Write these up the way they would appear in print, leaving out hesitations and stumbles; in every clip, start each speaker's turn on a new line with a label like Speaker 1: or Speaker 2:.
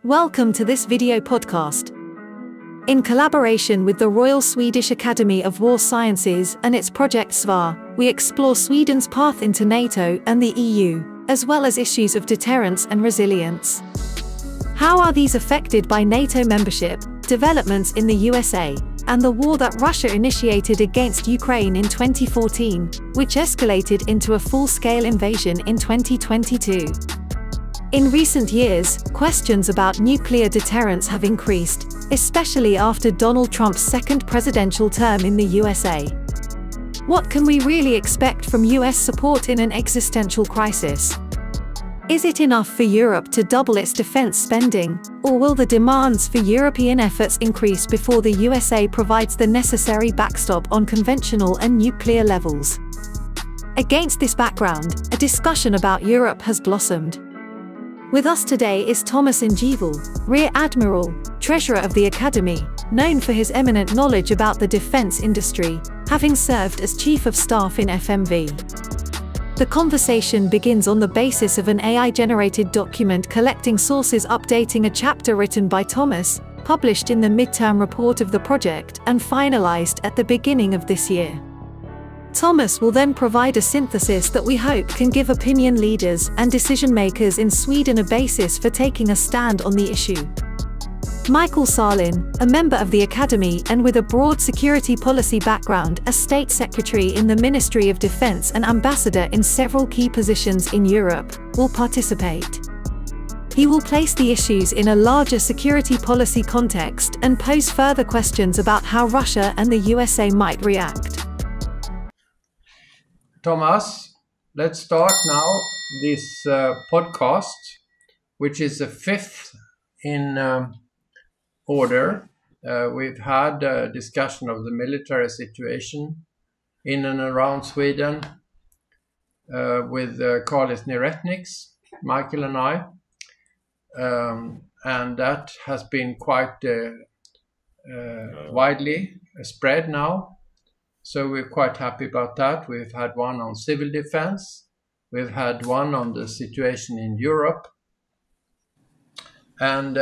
Speaker 1: Welcome to this video podcast. In collaboration with the Royal Swedish Academy of War Sciences and its project SVAR, we explore Sweden's path into NATO and the EU, as well as issues of deterrence and resilience. How are these affected by NATO membership, developments in the USA, and the war that Russia initiated against Ukraine in 2014, which escalated into a full-scale invasion in 2022? In recent years, questions about nuclear deterrence have increased, especially after Donald Trump's second presidential term in the USA. What can we really expect from US support in an existential crisis? Is it enough for Europe to double its defense spending, or will the demands for European efforts increase before the USA provides the necessary backstop on conventional and nuclear levels? Against this background, a discussion about Europe has blossomed. With us today is Thomas Engevall, Rear Admiral, Treasurer of the Academy, known for his eminent knowledge about the defense industry, having served as Chief of Staff in FMV. The conversation begins on the basis of an AI-generated document collecting sources updating a chapter written by Thomas, published in the midterm report of the project and finalized at the beginning of this year. Thomas will then provide a synthesis that we hope can give opinion leaders and decision-makers in Sweden a basis for taking a stand on the issue. Michael Sahlin, a member of the Academy and with a broad security policy background as State Secretary in the Ministry of Defense and Ambassador in several key positions in Europe, will participate. He will place the issues in a larger security policy context and pose further questions about how Russia and the USA might react.
Speaker 2: Thomas, let's start now this podcast, which is the fifth in order. We've had a discussion of the military situation in and around Sweden with Carlis Neretniks, Michael and I, and that has been quite widely spread now. So we're quite happy about that. We've had one on civil defense. We've had one on the situation in Europe, and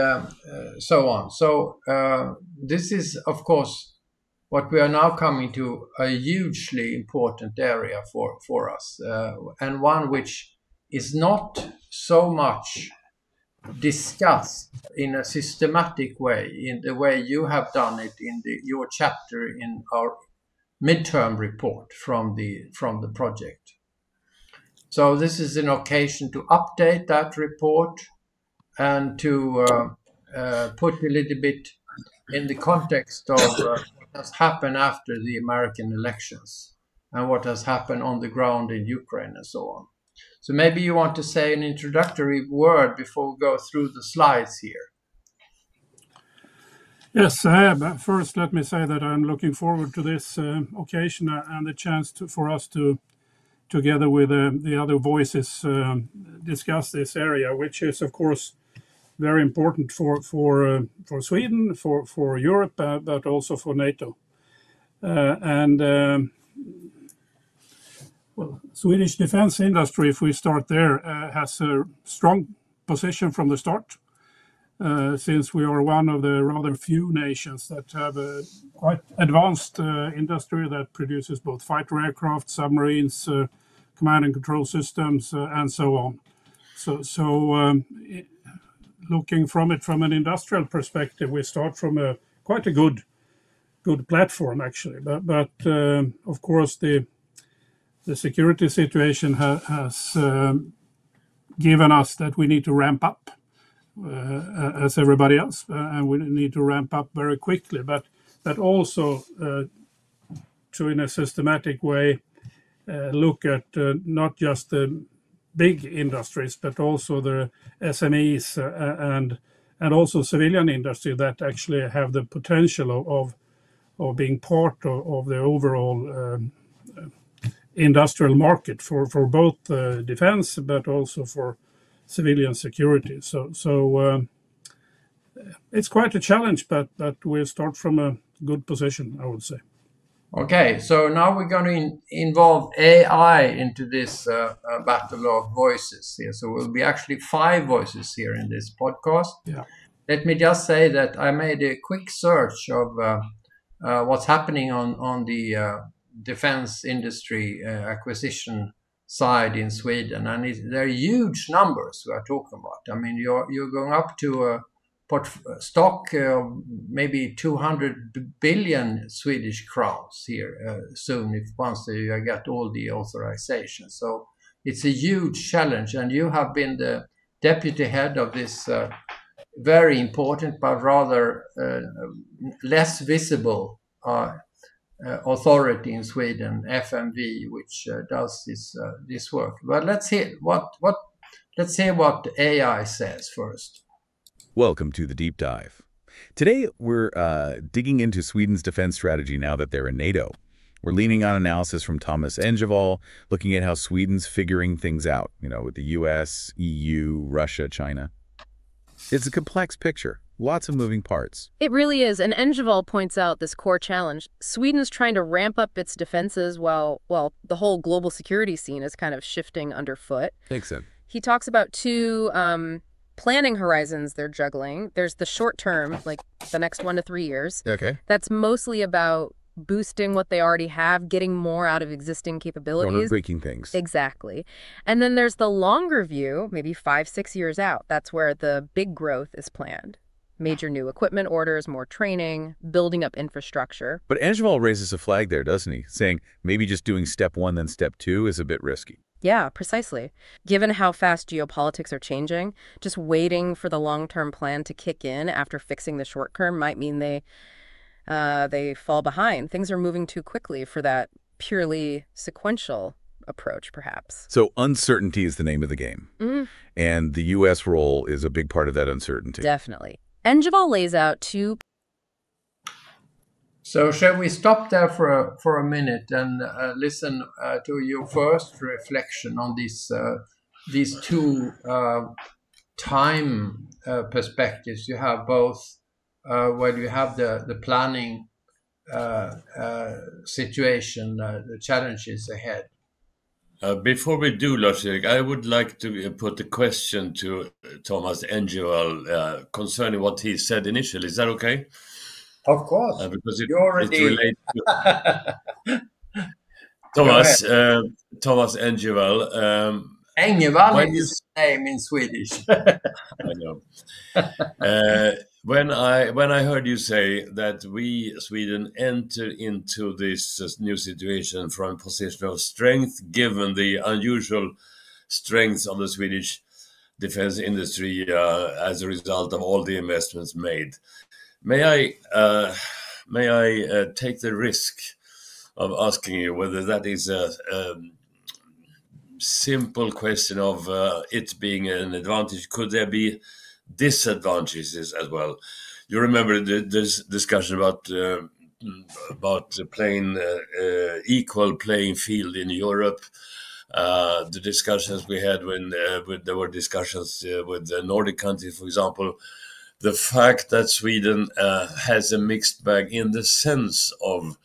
Speaker 2: so on. So this is, of course, what we are now coming to, a hugely important area for us, and one which is not so much discussed in a systematic way, in the way you have done it in your chapter in our midterm report from the project. So this is an occasion to update that report and to put a little bit in the context of what has happened after the American elections and what has happened on the ground in Ukraine and so on. So maybe you want to say an introductory word before we go through the slides here.
Speaker 3: Yes, but first let me say that I'm looking forward to this occasion and the chance for us to, together with the other voices, discuss this area, which is, of course, very important for Sweden, for Europe, but also for NATO. Well, Swedish defense industry, if we start there, has a strong position from the start. Since we are one of the rather few nations that have a quite advanced industry that produces both fighter aircraft, submarines, command and control systems, and so on. So looking from it from an industrial perspective, we start from quite a good platform actually. But of course the security situation has given us that we need to ramp up. As everybody else, and we need to ramp up very quickly, but also to, in a systematic way, look at not just the big industries, but also the SMEs and also civilian industry that actually have the potential of being part of the overall industrial market for both defense, but also for civilian security. So it's quite a challenge, but we start from a good position, I would say.
Speaker 2: Okay, so now we're going to involve AI into this battle of voices here. So we'll be actually 5 voices here in this podcast.
Speaker 3: Yeah.
Speaker 2: let me just say that I made a quick search of what's happening on the defense industry acquisition side in Sweden, and there are huge numbers we are talking about. I mean, you're going up to a stock maybe 200 billion Swedish crowns here soon, if once you get all the authorizations. So it's a huge challenge, and you have been the deputy head of this very important but rather less visible authority in Sweden, FMV, which does this work. But let's hear what AI says first.
Speaker 4: Welcome to the Deep Dive. Today, we're digging into Sweden's defense strategy now that they're in NATO. We're leaning on analysis from Thomas Engevall, looking at how Sweden's figuring things out, with the US, EU, Russia, China. It's a complex picture, lots of moving parts.
Speaker 5: It really is, and Engevall points out this core challenge. Sweden's trying to ramp up its defenses while the whole global security scene is kind of shifting underfoot.
Speaker 4: Makes sense.
Speaker 5: He talks about two planning horizons they're juggling. There's the short term, like the next 1 to 3 years.
Speaker 4: Okay.
Speaker 5: That's mostly about boosting what they already have, getting more out of existing capabilities.
Speaker 4: Breaking things.
Speaker 5: Exactly. And then there's the longer view, maybe 5-6 years out. That's where the big growth is planned. Major new equipment orders, more training, building up infrastructure.
Speaker 4: But Engevall raises a flag there, doesn't he? Saying maybe just doing step 1 then step 2 is a bit risky.
Speaker 5: Yeah, precisely. Given how fast geopolitics are changing, just waiting for the long-term plan to kick in after fixing the short-term might mean they fall behind. Things are moving too quickly for that purely sequential approach, perhaps.
Speaker 4: So uncertainty is the name of the game.
Speaker 5: Mm.
Speaker 4: And the U.S. role is a big part of that uncertainty.
Speaker 5: Definitely. Engevall lays out two...
Speaker 2: So shall we stop there for a minute and listen to your first reflection on these two time perspectives? You have both where you have the planning situation, the challenges ahead.
Speaker 6: Before we do, Lars-Erik, I would like to put a question to Thomas Engevall concerning what he said initially. Is that okay?
Speaker 2: Of course.
Speaker 6: Because it
Speaker 2: already...
Speaker 6: relates to Thomas Engevall.
Speaker 2: Engevall is his name in Swedish.
Speaker 6: I know. When I heard you say that we, Sweden, enter into this new situation from a position of strength, given the unusual strength of the Swedish defense industry as a result of all the investments made, may I take the risk of asking you whether that is a simple question of it being an advantage? Could there be disadvantages as well? You remember this discussion about playing equal playing field in Europe. The discussions we had when there were discussions with the Nordic countries, for example. The fact that Sweden has a mixed bag in the sense of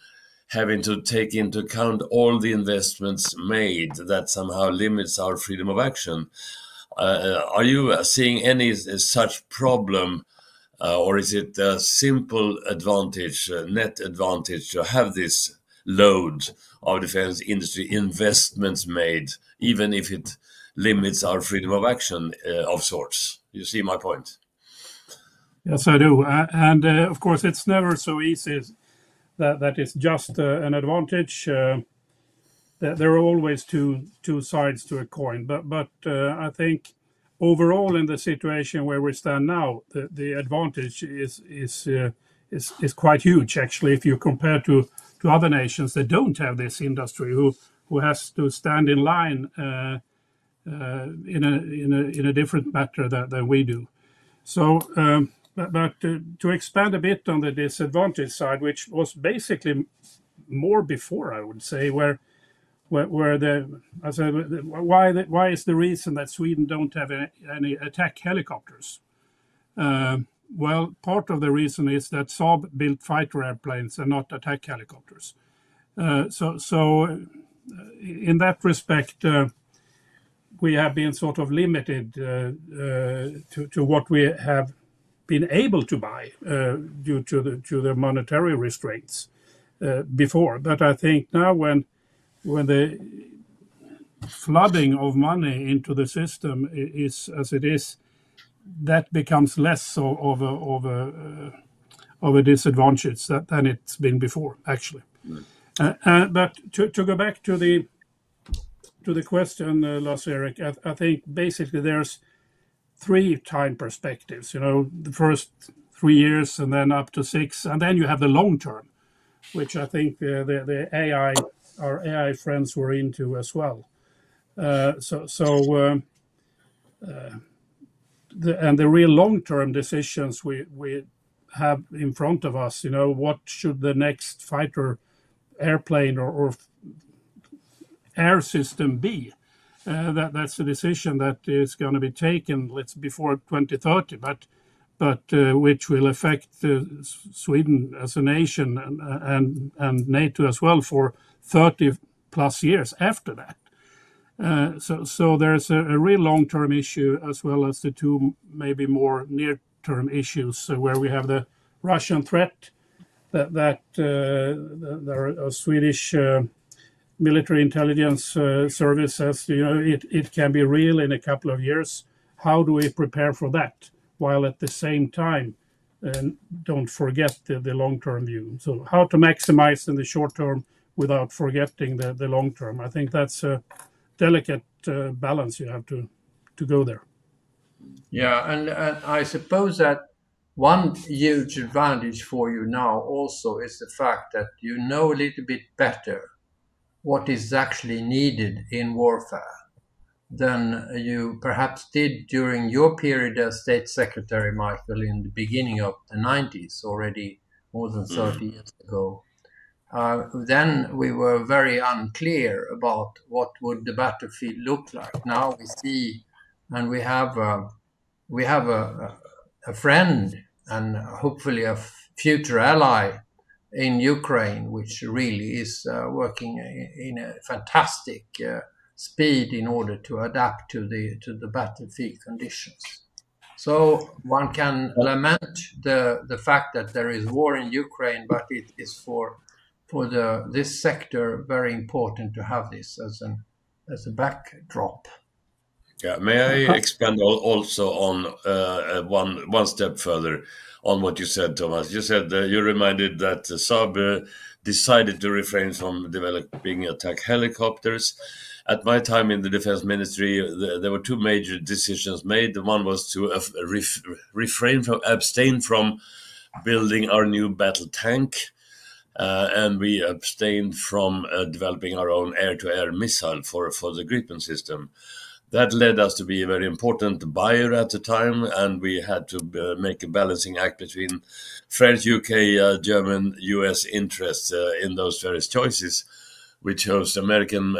Speaker 6: having to take into account all the investments made, that somehow limits our freedom of action. Are you seeing any such problem, or is it a simple advantage, net advantage to have this load of defense industry investments made, even if it limits our freedom of action of sorts? You see my point?
Speaker 3: Yes, I do. And of course, it's never so easy that it's just an advantage. There are always two sides to a coin. But I think overall, in the situation where we stand now, the advantage is quite huge. Actually, if you compare to other nations that don't have this industry, who has to stand in line in a different matter than we do. So. But to expand a bit on the disadvantage side, which was basically more before, I would say, why is the reason that Sweden don't have any attack helicopters? Well, part of the reason is that Saab built fighter airplanes and not attack helicopters. So in that respect, we have been sort of limited to what we have been able to buy due to the monetary restraints before. But I think now when the flooding of money into the system is as it is, that becomes less of a disadvantage than it's been before, actually. But to go back to the question, Lars-Erik, I think basically there's 3 time perspectives. The first 3 years, and then up to 6, and then you have the long term, which I think the our AI friends were into as well. The real long-term decisions we have in front of us, what should the next fighter airplane or air system be? That's a decision that is going to be taken before 2030, but which will affect Sweden as a nation and NATO as well for 30 plus years after that. So there's a real long-term issue as well as the 2 maybe more near-term issues where we have the Russian threat that the Swedish military intelligence service says it can be real in a couple of years. How do we prepare for that while at the same time don't forget the long-term view? So how to maximize in the short term without forgetting the long term? I think that's a delicate balance you have to go there.
Speaker 2: Yeah, and I suppose that one huge advantage for you now also is the fact that you know a little bit better what is actually needed in warfare than you perhaps did during your period as State Secretary, Michael, in the beginning of the 90s, already more than 30 years ago. Then we were very unclear about what would the battlefield look like. Now we see, and we have a friend and hopefully a future ally in Ukraine, which really is working in a fantastic speed in order to adapt to the battlefield conditions. So one can lament the fact that there is war in Ukraine, but it is for this sector very important to have this as a backdrop.
Speaker 6: Yeah, may I expand also on one step further on what you said, Thomas? You said you reminded that Saab decided to refrain from developing attack helicopters. At my time in the defense ministry, there were 2 major decisions made. One was to abstain from building our new battle tank, and we abstained from developing our own air-to-air missile for the Gripen system. That led us to be a very important buyer at the time, and we had to make a balancing act between French, UK, German, US interests in those various choices. We chose American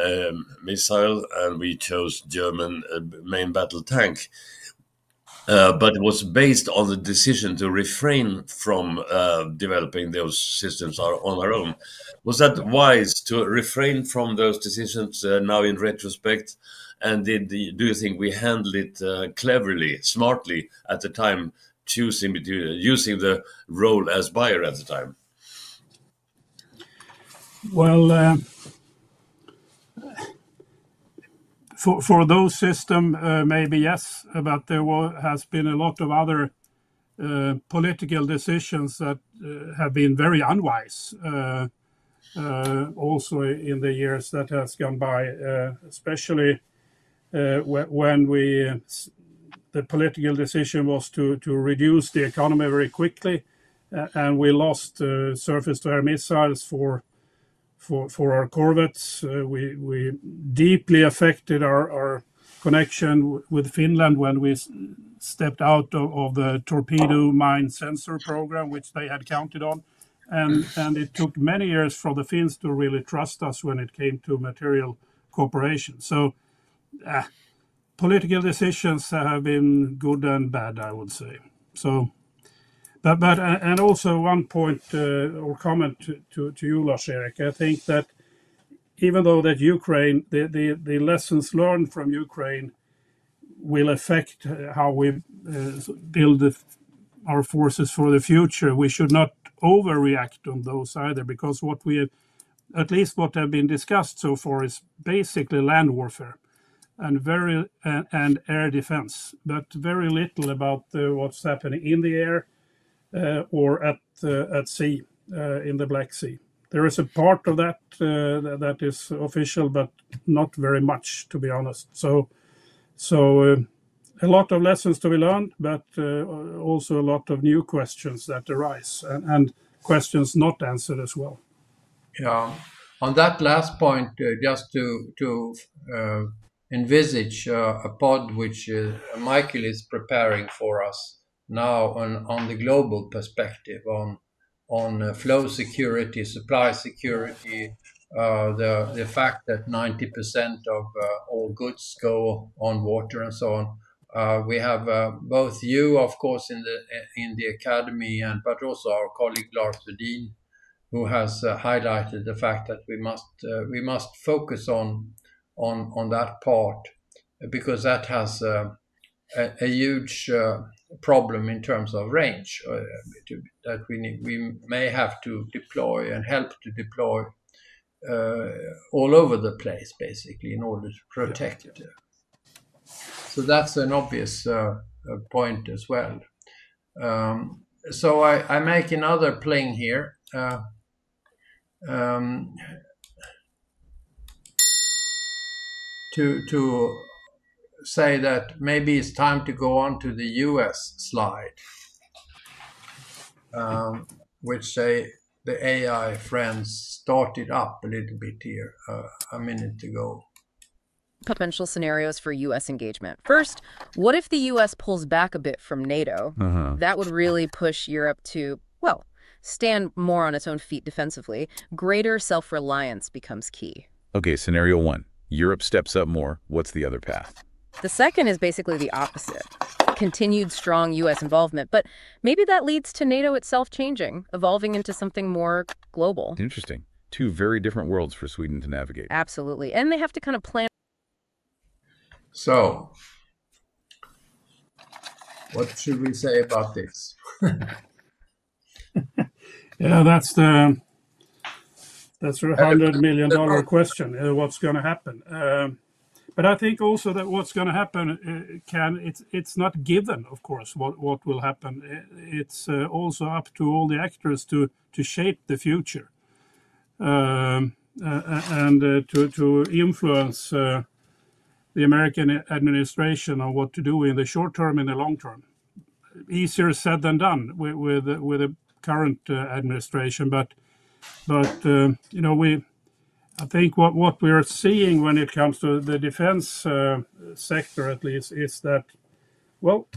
Speaker 6: missile, and we chose German main battle tank. But it was based on the decision to refrain from developing those systems on our own. Was that wise to refrain from those decisions now in retrospect? And do you think we handled it cleverly, smartly at the time, using the role as buyer at the time?
Speaker 3: Well, for those systems, maybe yes, but there has been a lot of other political decisions that have been very unwise. Also in the years that has gone by, especially when the political decision was to reduce the economy very quickly, and we lost surface-to-air missiles for our corvettes. We deeply affected our connection with Finland when we stepped out of the torpedo mine sensor program, which they had counted on. And it took many years for the Finns to really trust us when it came to material cooperation. So political decisions have been good and bad, I would say. So, but and also one point or comment to you, Lars-Erik. I think that even though that Ukraine, the lessons learned from Ukraine will affect how we build our forces for the future, we should not overreact on those either, because what we have, at least what have been discussed so far, is basically land warfare and air defense, but very little about what's happening in the air or at sea, in the Black Sea. There is a part of that that is official, but not very much, to be honest. So a lot of lessons to be learned, but also a lot of new questions that arise, and questions not answered as well.
Speaker 2: Yeah. On that last point, just to envisage a pod which Michael is preparing for us now on the global perspective, on flow security, supply security, the fact that 90% of all goods go on water and so on. We have both you, of course, in the academy, but also our colleague Lars-Erik, who has highlighted the fact that we must focus on that part, because that has a huge problem in terms of range that we may have to deploy and help to deploy all over the place, basically, in order to protect. So that's an obvious point as well. So I make another pling here. To say that maybe it's time to go on to the US slide, which the AI friends started up a little bit here a minute ago.
Speaker 5: Potential scenarios for U.S. engagement. First, what if the U.S. pulls back a bit from NATO? That would really push Europe to, well, stand more on its own feet defensively. Greater self-reliance becomes key.
Speaker 4: Okay, scenario one. Europe steps up more. What's the other path?
Speaker 5: The second is basically the opposite. Continued strong U.S. involvement, but maybe that leads to NATO itself changing, evolving into something more global.
Speaker 4: Interesting. Two very different worlds for Sweden to navigate.
Speaker 5: Absolutely. And they have to kind of plan.
Speaker 2: So, what should we say about this?
Speaker 3: Yeah, that's a $100 million question. What's going to happen? But I think also that what's going to happen it's not given, of course, what will happen. It's also up to all the actors to shape the future and to influence the American administration on what to do in the short term and the long term. Easier said than done with the current administration, but I think what we are seeing when it comes to the defense sector, at least, is that, well,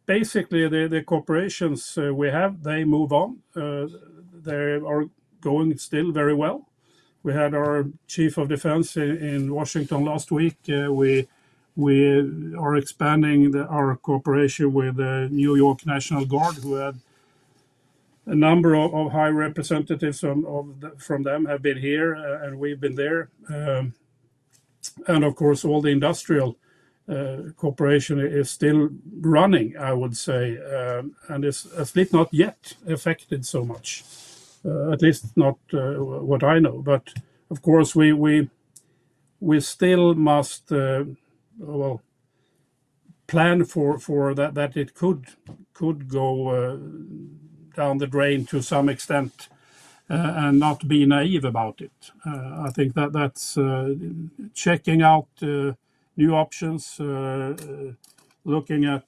Speaker 3: basically the corporations we have, they move on. They are going still very well. We had our chief of defense in Washington last week. We are expanding our cooperation with the New York National Guard, who had a number of high representatives from them have been here, and we've been there. And of course, all the industrial cooperation is still running, I would say, and is at least not yet affected so much. At least not what I know. But of course, we still must plan for that it could go down the drain to some extent, and not be naive about it. I think that's checking out new options, looking at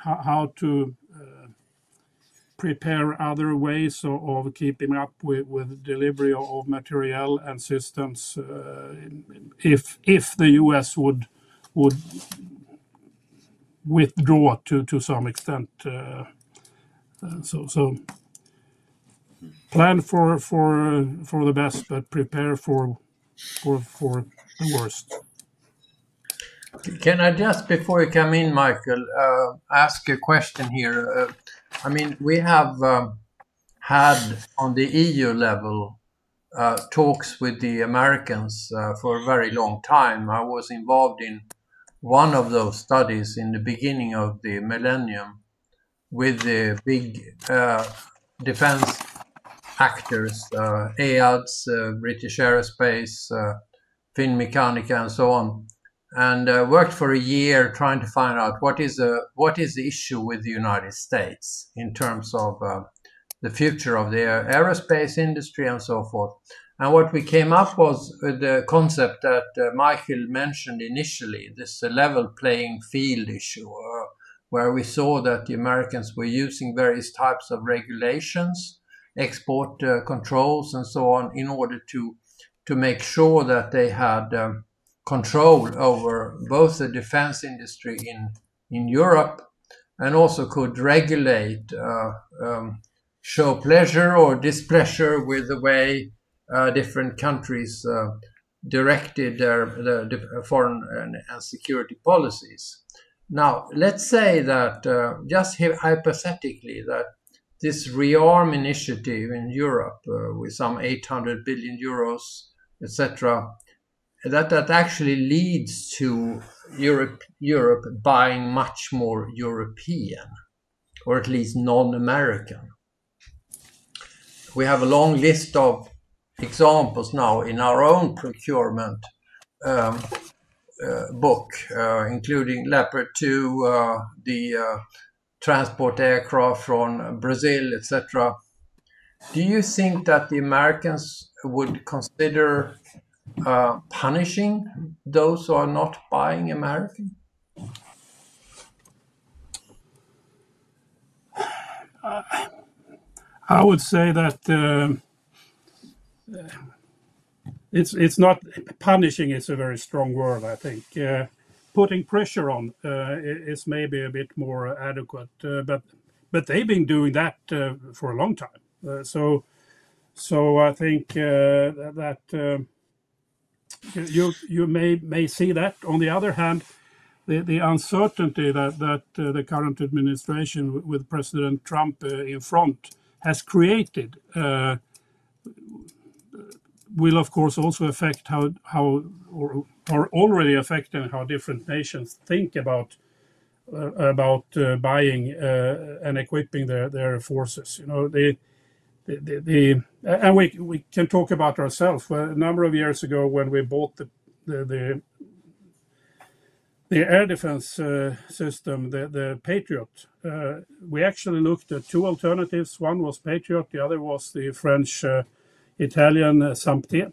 Speaker 3: how to prepare other ways of keeping up with delivery of material and systems, if the US would withdraw to some extent. So plan for the best, but prepare for the worst.
Speaker 2: Can I just, before you come in, Michael, ask a question here? I mean, we have had on the EU level talks with the Americans for a very long time. I was involved in one of those studies in the beginning of the millennium, with the big defense actors, EADS, British Aerospace, Finmeccanica, and so on, and worked for a year trying to find out what is the issue with the United States in terms of the future of the aerospace industry and so forth. And what we came up was the concept that Michael mentioned initially, this level playing field issue, where we saw that the Americans were using various types of regulations, export controls and so on, in order to make sure that they had control over both the defense industry in Europe and also could regulate, show pleasure or displeasure with the way different countries directed their foreign and security policies. Now, let's say that, just hypothetically, that this rearm initiative in Europe with some 800 billion euros, etc., that actually leads to Europe buying much more European, or at least non-American. We have a long list of examples now in our own procurement book, including Leopard 2, the transport aircraft from Brazil, etc. Do you think that the Americans would consider punishing those who are not buying American?
Speaker 3: I would say that it's not punishing is a very strong word. I think putting pressure on is maybe a bit more adequate. But they've been doing that for a long time. So I think that you may see that. On the other hand, the uncertainty that the current administration with President Trump in front has created will of course also affect how or already affecting how different nations think about buying and equipping their forces. You know, and we can talk about ourselves. Well, a number of years ago, when we bought the air defense system, the Patriot, we actually looked at two alternatives. One was Patriot, the other was the French-Italian Samte.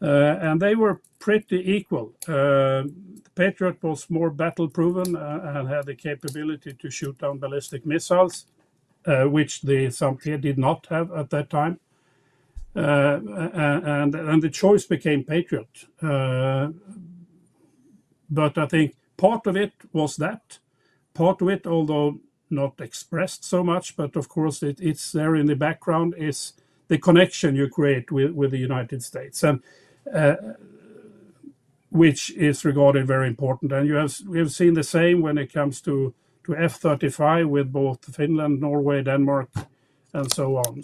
Speaker 3: And they were pretty equal. The Patriot was more battle-proven and had the capability to shoot down ballistic missiles, which the Samte did not have at that time. And the choice became Patriot. But I think part of it was that. Part of it, although not expressed so much, but of course it's there in the background, is the connection you create with the United States, and which is regarded very important. And we have seen the same when it comes to F-35 with both Finland, Norway, Denmark, and so on.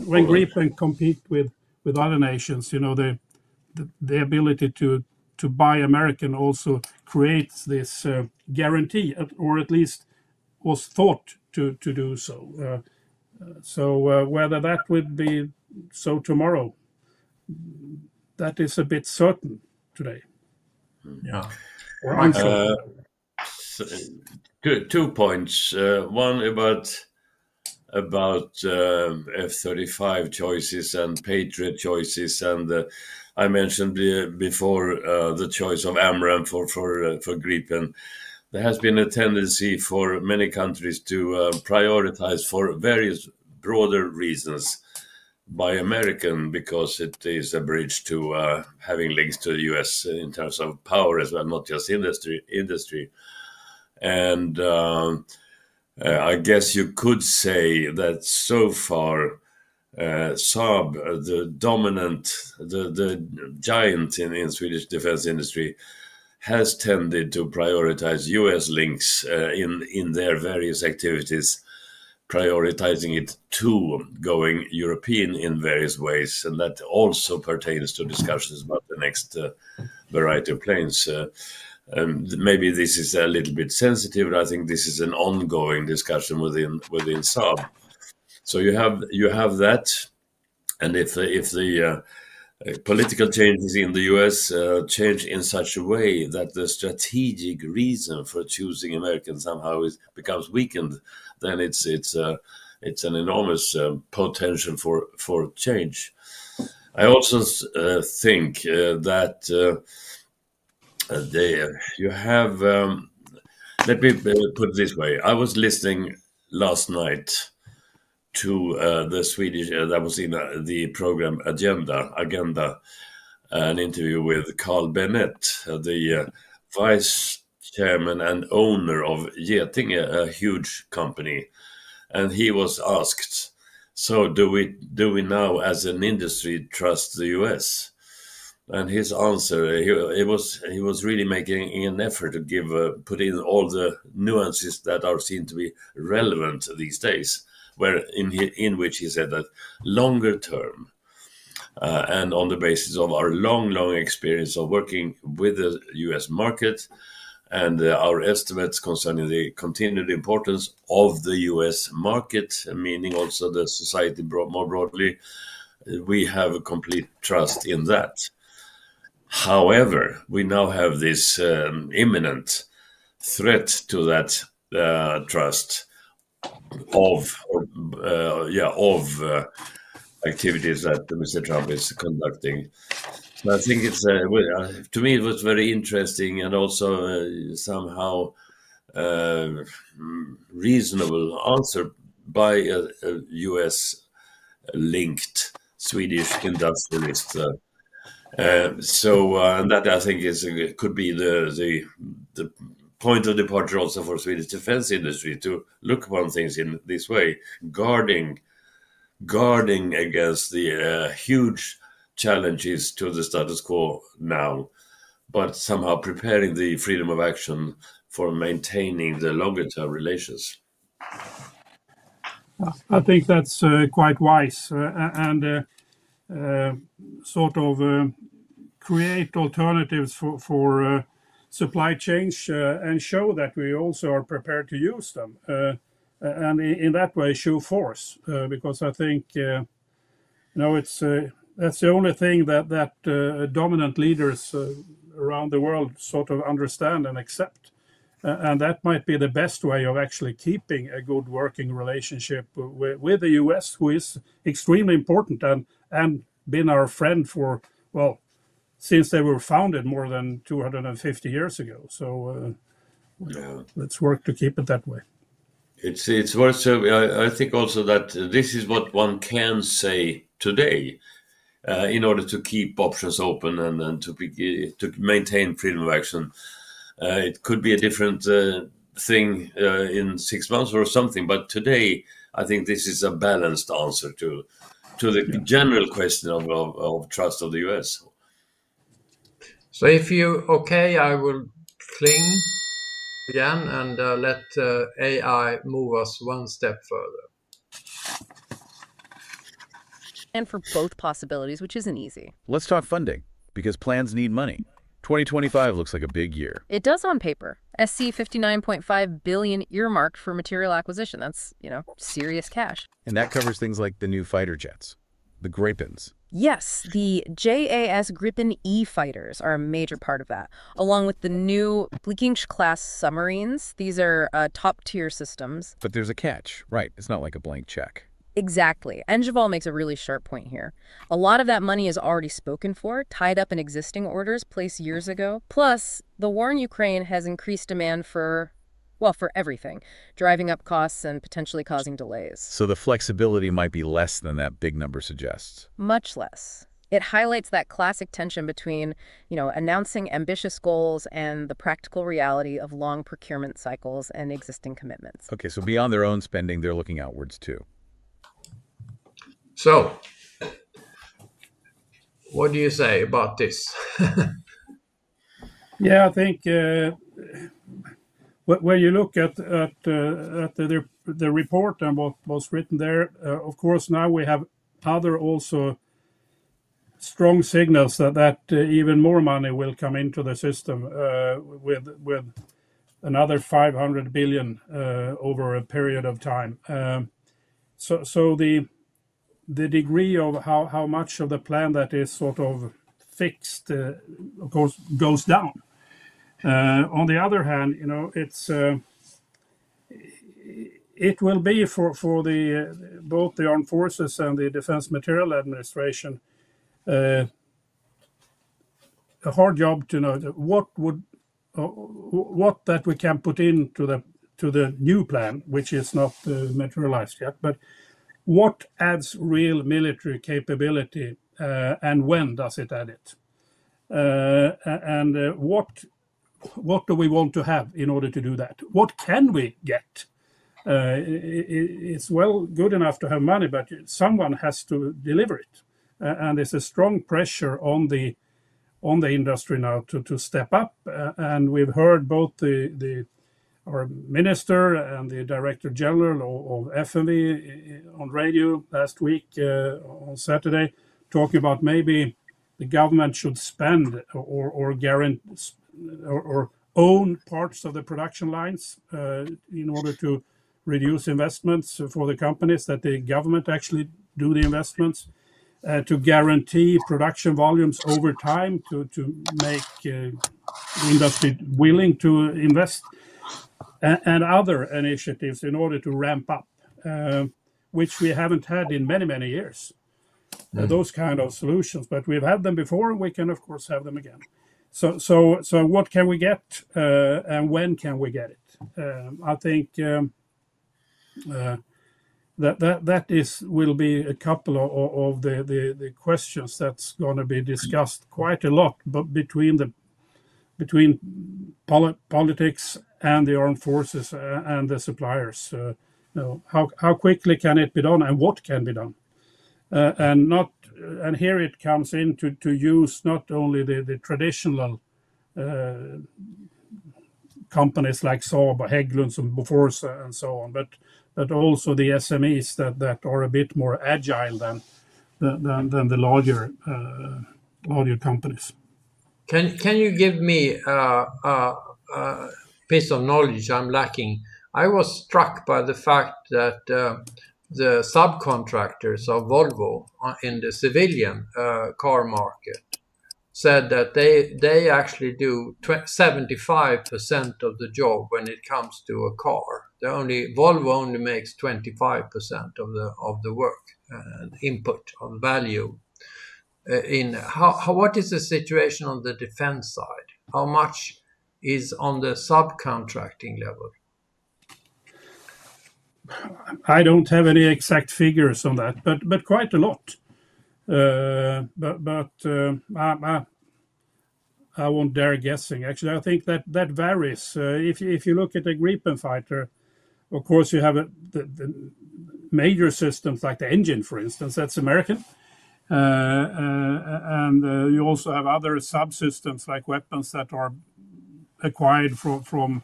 Speaker 3: When Gripen compete with other nations, you know, the ability to buy American also creates this guarantee, or at least was thought to do so. Whether that would be so tomorrow, that is a bit certain today.
Speaker 2: Yeah.
Speaker 3: Or uncertain.
Speaker 6: 2 points. One about F-35 choices and Patriot choices, and I mentioned before the choice of AMRAAM for Gripen. There has been a tendency for many countries to prioritize for various broader reasons buy American, because it is a bridge to having links to the US in terms of power as well, not just industry. And I guess you could say that so far Saab, the dominant, the giant in Swedish defense industry, has tended to prioritize US links in their various activities, prioritizing it to going European in various ways. And that also pertains to discussions about the next variety of planes. maybe this is a little bit sensitive, but I think this is an ongoing discussion within Saab. So you have that, and if the political changes in the U.S. Change in such a way that the strategic reason for choosing American somehow becomes weakened, then it's an enormous potential for change. I also think that you have. Let me put it this way: I was listening last night to the Swedish, that was in the program Agenda, an interview with Carl Bennett, the vice chairman and owner of Getinge, a huge company. And he was asked, so do we now as an industry trust the US? And his answer, he was really making an effort to put in all the nuances that are seen to be relevant these days, where in which he said that longer term, and on the basis of our long experience of working with the US market and our estimates concerning the continued importance of the US market, meaning also the society more broadly, we have a complete trust in that. However, we now have this imminent threat to that trust of activities that Mr. Trump is conducting. So I think it's to me it was very interesting and also somehow reasonable answer by a U.S. linked Swedish industrialist. And that I think could be the point of departure also for Swedish defense industry to look upon things in this way, guarding against the huge challenges to the status quo now, but somehow preparing the freedom of action for maintaining the longer term relations.
Speaker 3: I think that's quite wise and sort of create alternatives for supply chains and show that we also are prepared to use them. And in that way show force, because I think it's that's the only thing that dominant leaders around the world sort of understand and accept, and that might be the best way of actually keeping a good working relationship with the US, who is extremely important and been our friend for since they were founded more than 250 years ago. So let's work to keep it that way.
Speaker 6: It's worth. I think also that this is what one can say today, in order to keep options open and to maintain freedom of action. It could be a different thing in 6 months or something, but today I think this is a balanced answer to the general question of trust of the US.
Speaker 2: So if you I will cling again and let AI move us one step further.
Speaker 5: And for both possibilities, which isn't easy.
Speaker 4: Let's talk funding, because plans need money. 2025 looks like a big year.
Speaker 5: It does on paper. SC $59.5 billion earmarked for material acquisition. That's, serious cash.
Speaker 4: And that covers things like the new fighter jets, the Gripens.
Speaker 5: Yes, the JAS Gripen E fighters are a major part of that, along with the new Blekinge-class submarines. These are top-tier systems.
Speaker 4: But there's a catch, right? It's not like a blank check.
Speaker 5: Exactly. Engevall makes a really sharp point here. A lot of that money is already spoken for, tied up in existing orders placed years ago. Plus, the war in Ukraine has increased demand for everything, driving up costs and potentially causing delays.
Speaker 4: So the flexibility might be less than that big number suggests.
Speaker 5: Much less. It highlights that classic tension between, announcing ambitious goals and the practical reality of long procurement cycles and existing commitments.
Speaker 4: Okay, so beyond their own spending, they're looking outwards too.
Speaker 2: So, what do you say about this?
Speaker 3: Yeah, I think when you look at the report and what was written there, of course now we have other also strong signals that even more money will come into the system with another 500 billion over a period of time. So the degree of how much of the plan that is sort of fixed, of course, goes down. On the other hand, it will be for both the armed forces and the Defense Material Administration a hard job to know what that we can put into the new plan, which is not materialized yet, but what adds real military capability and when does it add it, and what do we want to have in order to do that? What can we get? It's well good enough to have money, but someone has to deliver it, and there's a strong pressure on the industry now to step up. And we've heard both our minister and the director general of FMV on radio last week on Saturday talking about maybe the government should spend or guarantee or own parts of the production lines in order to reduce investments for the companies, that the government actually do the investments, to guarantee production volumes over time to make industry willing to invest, and other initiatives in order to ramp up, which we haven't had in many, many years. Those kind of solutions, but we've had them before, and we can, of course, have them again. So what can we get, and when can we get it? I think that will be a couple of the questions that's going to be discussed quite a lot, but between politics and the armed forces and the suppliers. How quickly can it be done, and what can be done? And here it comes in to use not only the traditional companies like Saab, Hägglunds, and Bofors, and so on, but also the SMEs that are a bit more agile than the larger companies.
Speaker 2: Can you give me a piece of knowledge I'm lacking? I was struck by the fact that the subcontractors of Volvo in the civilian car market said that they actually do 75% of the job when it comes to a car. Volvo only makes 25% of the work input of value. What is the situation on the defense side? How much is on the subcontracting level?
Speaker 3: I don't have any exact figures on that, but quite a lot. I won't dare guessing. Actually, I think that varies. If you look at a Gripen fighter, of course you have the major systems like the engine, for instance, that's American, and you also have other subsystems like weapons that are acquired from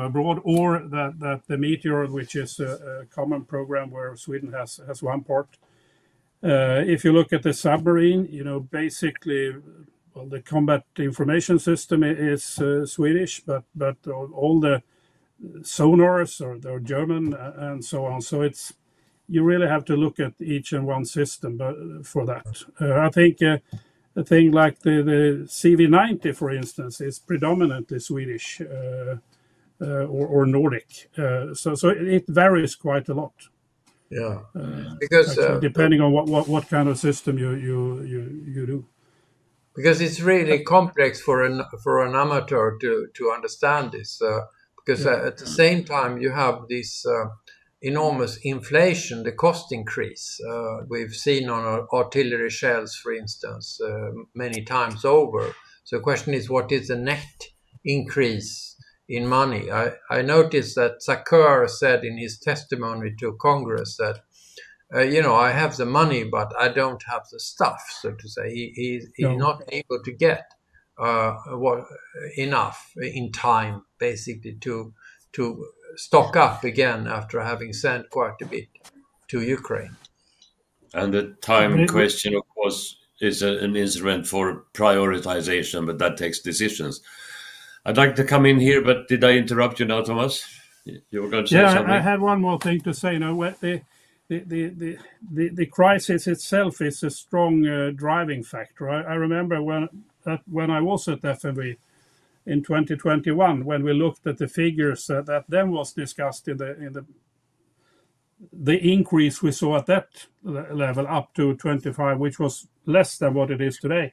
Speaker 3: abroad, or that the Meteor, which is a common program where Sweden has one part. If you look at the submarine, basically, the combat information system is Swedish, but all the sonars are German and so on. So you really have to look at each and one system for that. I think a thing like the CV90, for instance, is predominantly Swedish or Nordic. So it varies quite a lot.
Speaker 2: Yeah, because
Speaker 3: depending on what kind of system you do.
Speaker 2: Because it's really complex for an amateur to understand this. Because at the same time you have this enormous inflation, the cost increase we've seen on artillery shells, for instance, many times over. So the question is, what is the net increase in money? I noticed that Sakur said in his testimony to Congress that, I have the money, but I don't have the stuff, so to say. He's not able to get enough in time, basically, to stock up again after having sent quite a bit to Ukraine.
Speaker 6: And the time question, of course, an instrument for prioritization, but that takes decisions. I'd like to come in here, but did I interrupt you now, Thomas? You were going to say something?
Speaker 3: I had one more thing to say. The crisis itself is a strong driving factor. I remember when I was at FMV in 2021, when we looked at the figures that then was discussed in the increase we saw at that level up to 25, which was less than what it is today.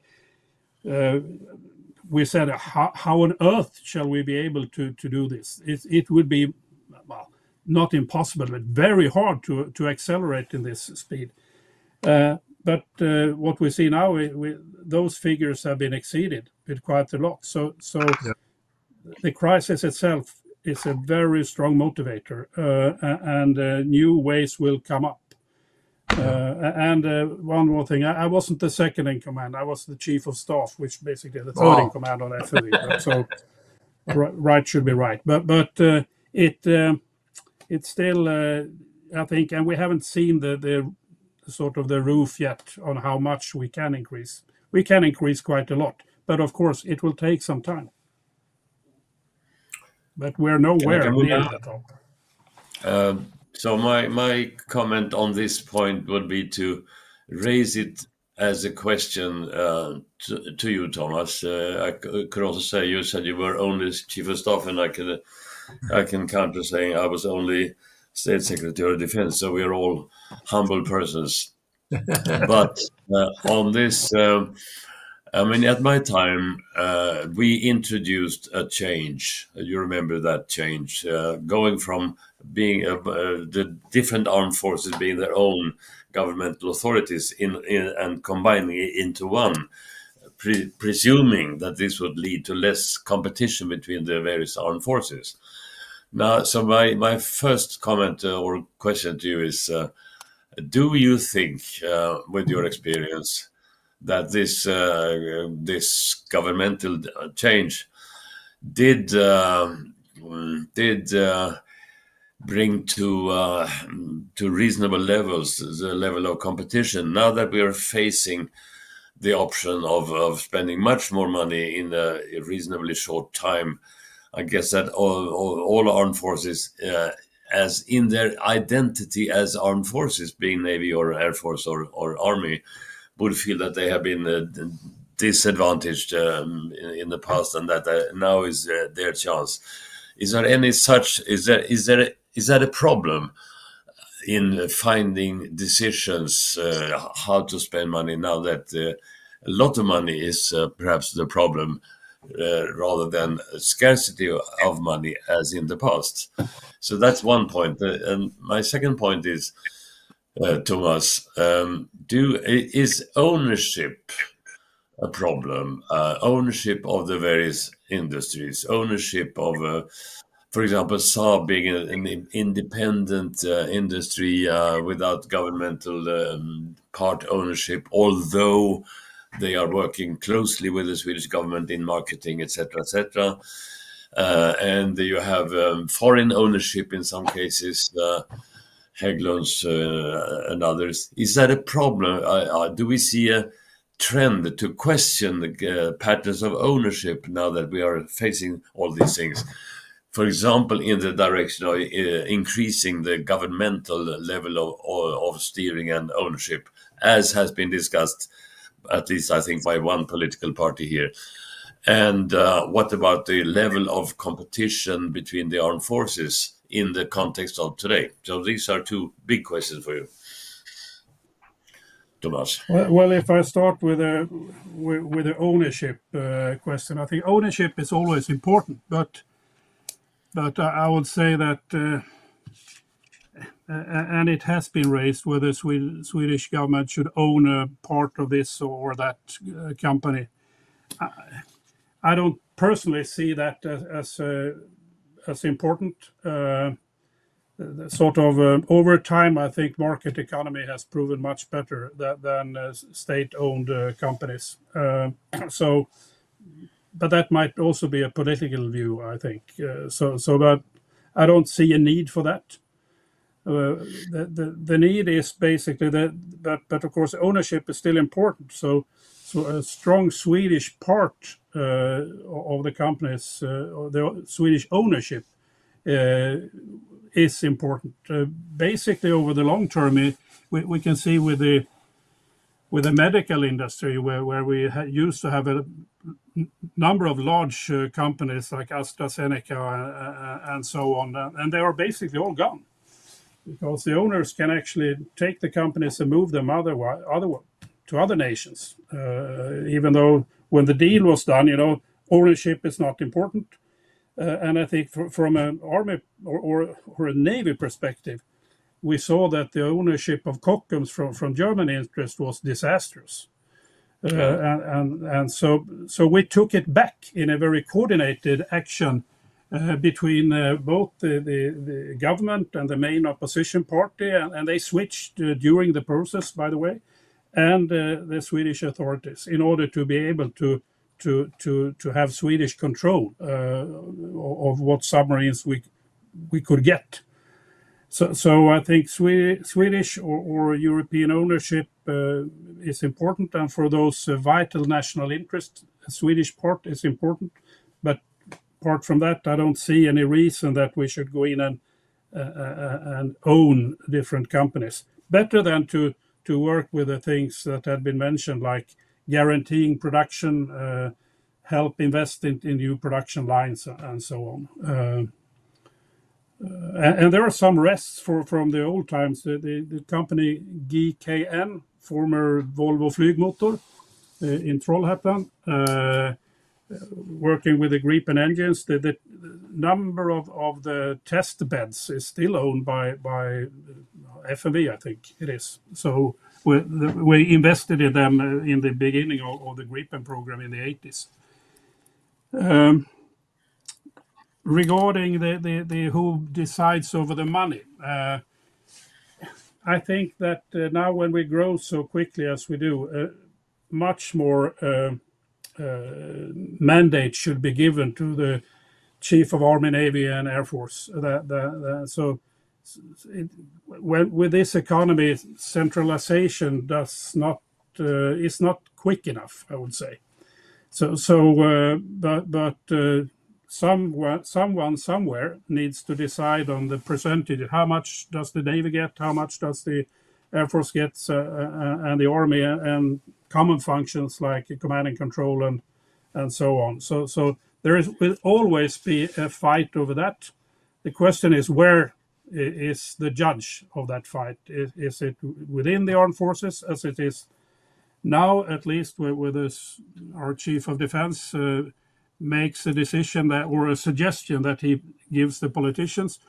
Speaker 3: We said, how on earth shall we be able to do this? It would be, well, not impossible, but very hard to accelerate in this speed. But what we see now, those figures have been exceeded with quite a lot. So the crisis itself is a very strong motivator, and new ways will come up. And one more thing, I wasn't the second in command. I was the chief of staff, which basically the third in command on FMV. So right should be right. But it's still, I think, and we haven't seen the sort of the roof yet on how much we can increase. We can increase quite a lot, but of course it will take some time. But we're nowhere near the top.
Speaker 6: So my comment on this point would be to raise it as a question to you, Thomas. I could also say you said you were only chief of staff, and I can counter saying I was only State Secretary of Defense. So we are all humble persons. But on this, I mean, at my time, we introduced a change. You remember that change, going from being the different armed forces being their own governmental authorities and combining it into one, presuming that this would lead to less competition between the various armed forces. Now, so my first comment or question to you is, do you think, with your experience, that this governmental change did bring to reasonable levels the level of competition? Now that we are facing the option of spending much more money in a reasonably short time, I guess that all armed forces, as in their identity as armed forces, being Navy or Air Force or Army, would feel that they have been disadvantaged in the past, and that now is their chance. Is there any such? Is that a problem in finding decisions how to spend money now that a lot of money is perhaps the problem, rather than scarcity of money as in the past? So that's one point. And my second point is, Thomas, is ownership a problem? Ownership of the various industries, ownership of, for example, Saab being an independent industry without governmental part ownership, although they are working closely with the Swedish government in marketing, etc., etc. And you have foreign ownership in some cases, Hägglunds and others. Is that a problem? Do we see a trend to question the patterns of ownership now that we are facing all these things? For example, in the direction of increasing the governmental level of steering and ownership, as has been discussed, at least I think by one political party here. And what about the level of competition between the armed forces in the context of today? So these are two big questions for you, Thomas.
Speaker 3: Well, if I start with the ownership question, I think ownership is always important, but I would say that, and it has been raised, whether the Swedish government should own a part of this or that company. I don't personally see that as important. Sort of over time, I think market economy has proven much better than state-owned companies. But that might also be a political view, I think. But I don't see a need for that. The need is basically that, but of course ownership is still important. So a strong Swedish part of the companies, the Swedish ownership is important. Basically, over the long term, we can see with the medical industry, where we used to have a number of large companies like AstraZeneca and so on, and they are basically all gone because the owners can actually take the companies and move them to other nations. Even though when the deal was done, ownership is not important. And I think from an army or a navy perspective, we saw that the ownership of Kockums from German interest was disastrous. And so we took it back in a very coordinated action between both the government and the main opposition party, and they switched during the process, by the way, and the Swedish authorities in order to be able to have Swedish control of what submarines we could get. So I think Swedish or European ownership is important, and for those vital national interests, the Swedish part is important. But apart from that, I don't see any reason that we should go in and own different companies. Better than to work with the things that had been mentioned, like guaranteeing production, help invest in new production lines, and so on. And there are some rests from the old times. The company GKN, former Volvo Flygmotor in Trollhättan, working with the Gripen engines. The number of the test beds is still owned by FMV, I think it is. So we invested in them in the beginning of the Gripen program in the 80s. Regarding the who decides over the money, I think that now when we grow so quickly as we do, much more mandate should be given to the Chief of Army, Navy, and Air Force. With this economy, centralization is not quick enough, I would say. Someone somewhere needs to decide on the percentage. How much does the Navy get? How much does the Air Force get, and the Army, and common functions like command and control and so on. So there will always be a fight over that. The question is, where is the judge of that fight? Is it within the armed forces, as it is now, at least with our Chief of Defense makes a decision or a suggestion that he gives the politicians,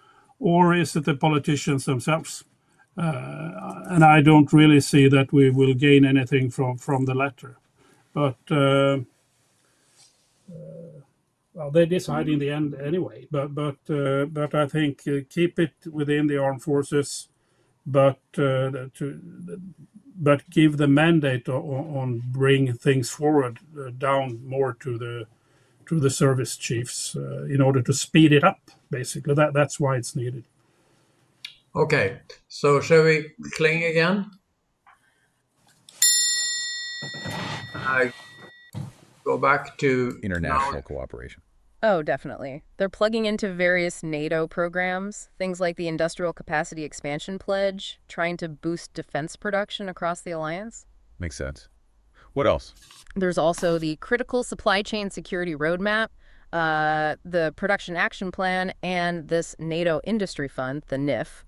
Speaker 3: or is it the politicians themselves? And I don't really see that we will gain anything from the latter. But well, they decide in the end anyway. But I think keep it within the armed forces, but give the mandate on bring things forward down more to the service chiefs in order to speed it up. Basically, that's why it's needed.
Speaker 2: Okay, so shall we cling again? I go back to
Speaker 4: international cooperation.
Speaker 5: Oh, definitely. They're plugging into various NATO programs, things like the Industrial Capacity Expansion Pledge, trying to boost defense production across the alliance.
Speaker 4: Makes sense. What else?
Speaker 5: There's also the Critical Supply Chain Security Roadmap, the Production Action Plan, and this NATO Industry Fund, the NIF,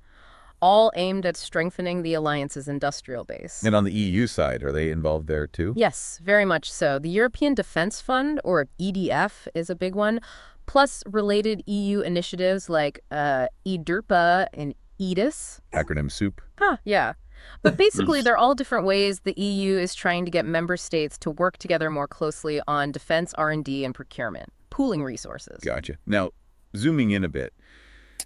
Speaker 5: all aimed at strengthening the alliance's industrial base.
Speaker 4: And on the EU side, are they involved there too?
Speaker 5: Yes, very much so. The European Defence Fund, or EDF, is a big one, plus related EU initiatives like EDIRPA and EDIS.
Speaker 4: Acronym soup.
Speaker 5: Yeah. But basically, they're all different ways the EU is trying to get member states to work together more closely on defense R&D and procurement, pooling resources.
Speaker 4: Gotcha. Now, zooming in a bit,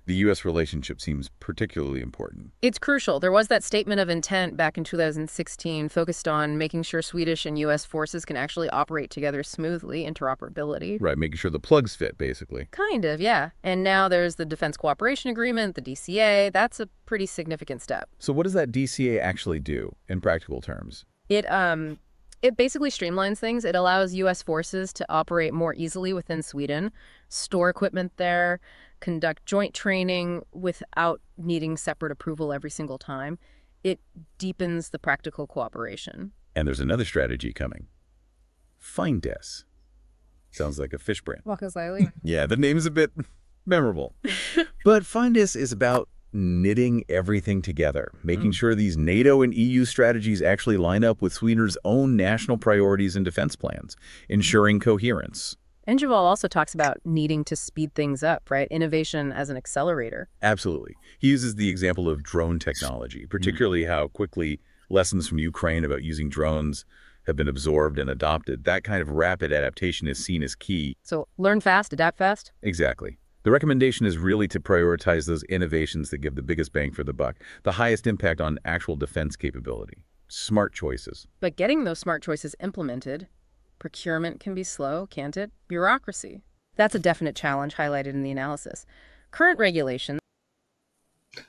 Speaker 4: the U.S. relationship seems particularly important.
Speaker 5: It's crucial. There was that statement of intent back in 2016 focused on making sure Swedish and U.S. forces can actually operate together smoothly, interoperability.
Speaker 4: Right, making sure the plugs fit, basically.
Speaker 5: Kind of, yeah. And now there's the Defense Cooperation Agreement, the DCA. That's a pretty significant step.
Speaker 4: So what does that DCA actually do in practical terms?
Speaker 5: It basically streamlines things. It allows U.S. forces to operate more easily within Sweden, store equipment there, conduct joint training without needing separate approval every single time. It deepens the practical cooperation.
Speaker 4: And there's another strategy coming. Findes. Sounds like a fish brand.
Speaker 5: Michael Sahlin.
Speaker 4: Yeah, the name's a bit memorable. But Findes is about knitting everything together, making sure these NATO and EU strategies actually line up with Sweden's own national priorities and defense plans, ensuring coherence.
Speaker 5: Engevall also talks about needing to speed things up, right? Innovation as an accelerator.
Speaker 4: Absolutely. He uses the example of drone technology, particularly how quickly lessons from Ukraine about using drones have been absorbed and adopted. That kind of rapid adaptation is seen as key.
Speaker 5: So learn fast, adapt fast?
Speaker 4: Exactly. The recommendation is really to prioritize those innovations that give the biggest bang for the buck, the highest impact on actual defense capability. Smart choices.
Speaker 5: But getting those smart choices implemented, procurement can be slow, can't it? Bureaucracy. That's a definite challenge highlighted in the analysis. Current regulations.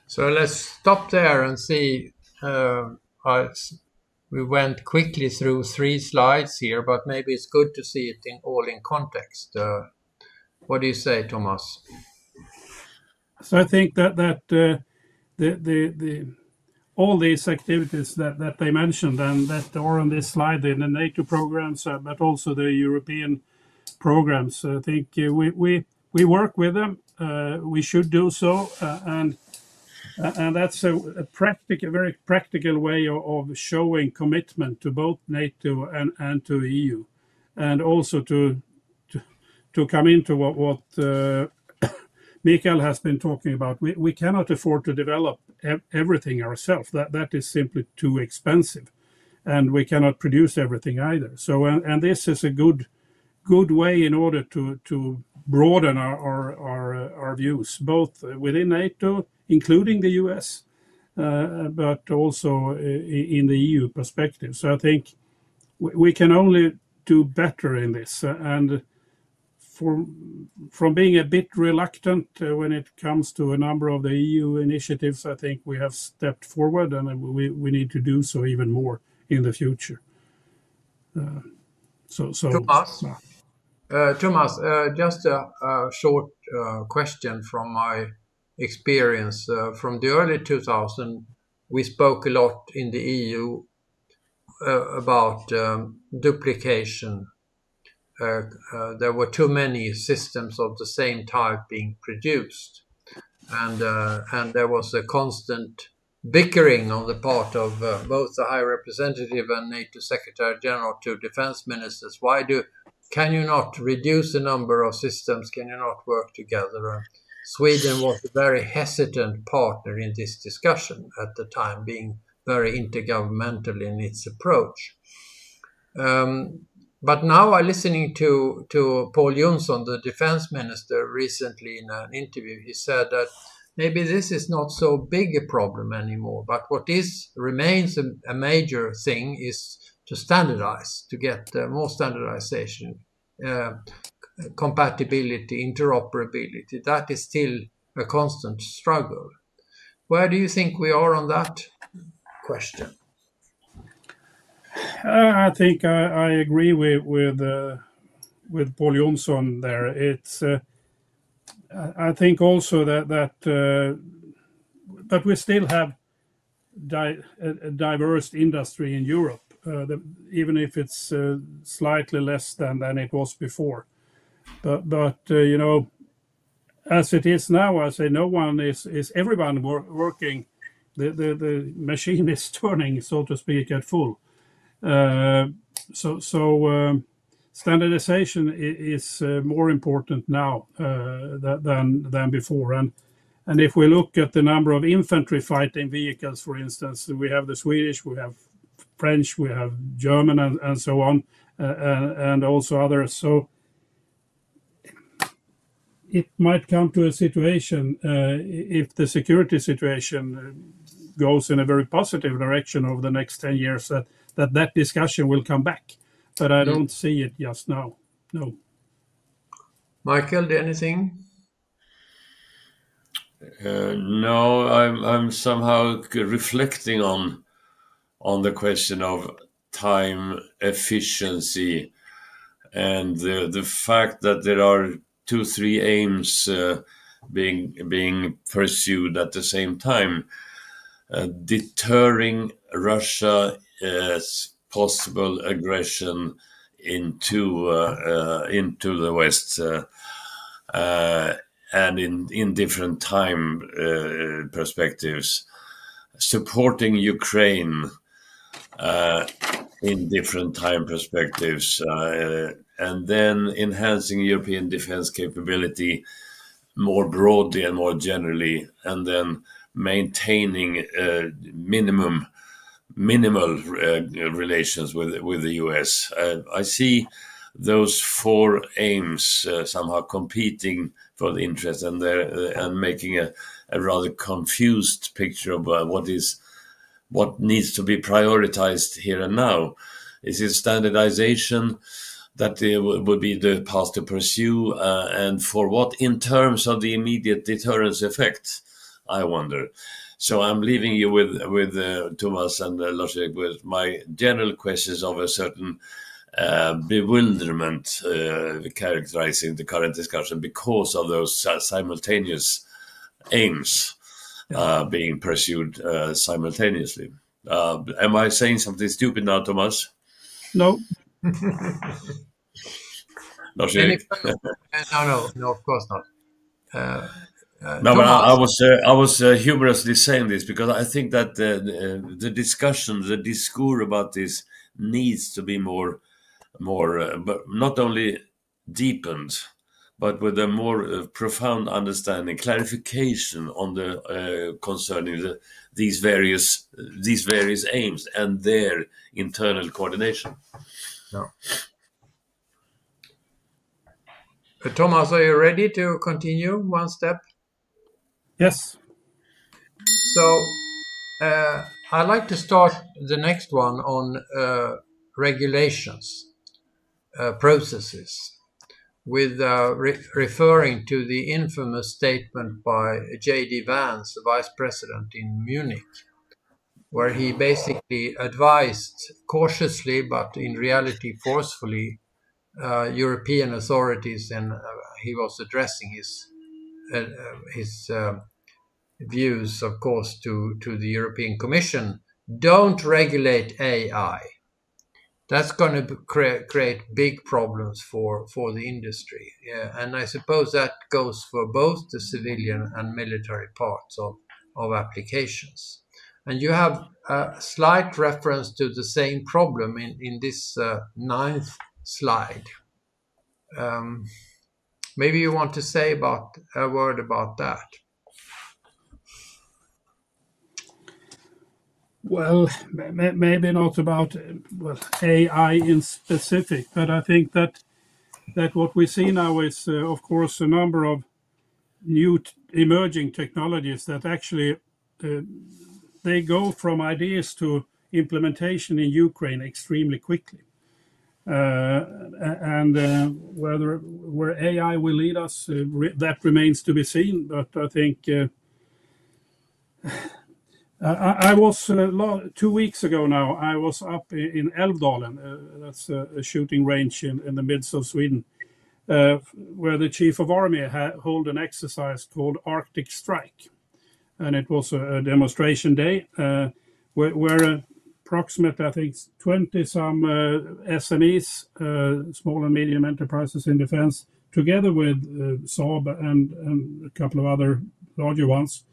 Speaker 2: So let's stop there and see. We went quickly through 3 slides here, but maybe it's good to see it all in context. What do you say, Thomas?
Speaker 3: So I think that the all these activities that they mentioned and that are on this slide, the NATO programs, but also the European programs, I think we work with them. We should do so, and that's a very practical way of showing commitment to both NATO and to EU, and also to come into what Michael has been talking about. We cannot afford to develop everything ourselves. That is simply too expensive, and we cannot produce everything either. So, and this is a good way in order to broaden our views, both within NATO, including the US, but also in the EU perspective. So I think we can only do better in this, and from being a bit reluctant when it comes to a number of the EU initiatives, I think we have stepped forward, and we need to do so even more in the future.
Speaker 2: Thomas, just a short question from my experience. From the early 2000s, we spoke a lot in the EU about duplication. There were too many systems of the same type being produced, and there was a constant bickering on the part of both the High Representative and NATO Secretary General to defense ministers. Can you not reduce the number of systems? Can you not work together? Sweden was a very hesitant partner in this discussion at the time, being very intergovernmental in its approach. But now I'm listening to Paul Jonsson, the defense minister, recently in an interview. He said that maybe this is not so big a problem anymore, but what remains a major thing is to standardize, to get more standardization, compatibility, interoperability. That is still a constant struggle. Where do you think we are on that question?
Speaker 3: I think I agree with Paul Jonsson there. It's I think also that but we still have a diverse industry in Europe, even if it's slightly less than it was before. But you know, as it is now, I say everyone working. The machine is turning, so to speak, at full. Standardization is more important now than before. And if we look at the number of infantry fighting vehicles, for instance, we have the Swedish, we have French, we have German, and so on, and also others. So it might come to a situation, if the security situation goes in a very positive direction over the next 10 years, that discussion will come back. But I don't see it just now. No.
Speaker 2: Michael, anything?
Speaker 6: No, I'm somehow reflecting on the question of time efficiency and the fact that there are 2-3 aims being pursued at the same time, deterring Russia's possible aggression into the West, and in different time perspectives, supporting Ukraine in different time perspectives, and then enhancing European defense capability more broadly and more generally, and then maintaining minimal relations with the US. I see those 4 aims somehow competing for the interest, and making a rather confused picture of what needs to be prioritized here and now. Is it standardization that would be the path to pursue, and for what in terms of the immediate deterrence effect, I wonder. So I'm leaving you with Thomas and Lars-Erik with my general questions of a certain bewilderment characterizing the current discussion because of those simultaneous aims being pursued simultaneously. Am I saying something stupid now, Thomas?
Speaker 3: No.
Speaker 6: Lars-Erik?
Speaker 2: No, of course not.
Speaker 6: No, but I was humorously saying this because I think that the discussion, the discourse about this needs to be more, but not only deepened, but with a more profound understanding, clarification on the concerning these various aims and their internal coordination.
Speaker 2: No. Thomas, are you ready to continue one step?
Speaker 3: Yes.
Speaker 2: So I'd like to start the next one on regulations, processes, with referring to the infamous statement by J.D. Vance, the vice president in Munich, where he basically advised cautiously, but in reality forcefully, European authorities, and he was addressing his views, of course, to the European Commission. Don't regulate AI. That's going to create big problems for the industry. And I suppose that goes for both the civilian and military parts of applications. And you have a slight reference to the same problem in this 9th slide. Maybe you want to say a word about that.
Speaker 3: Well, maybe not about AI in specific, but I think that what we see now is, of course, a number of new emerging technologies that actually they go from ideas to implementation in Ukraine extremely quickly. And where AI will lead us, that remains to be seen. But I think I was 2 weeks ago now. I was up in Älvdalen. That's a shooting range in the midst of Sweden, where the chief of army held an exercise called Arctic Strike, and it was a demonstration day where approximately, I think, 20 some SMEs, small and medium enterprises in defense, together with Saab and a couple of other larger ones,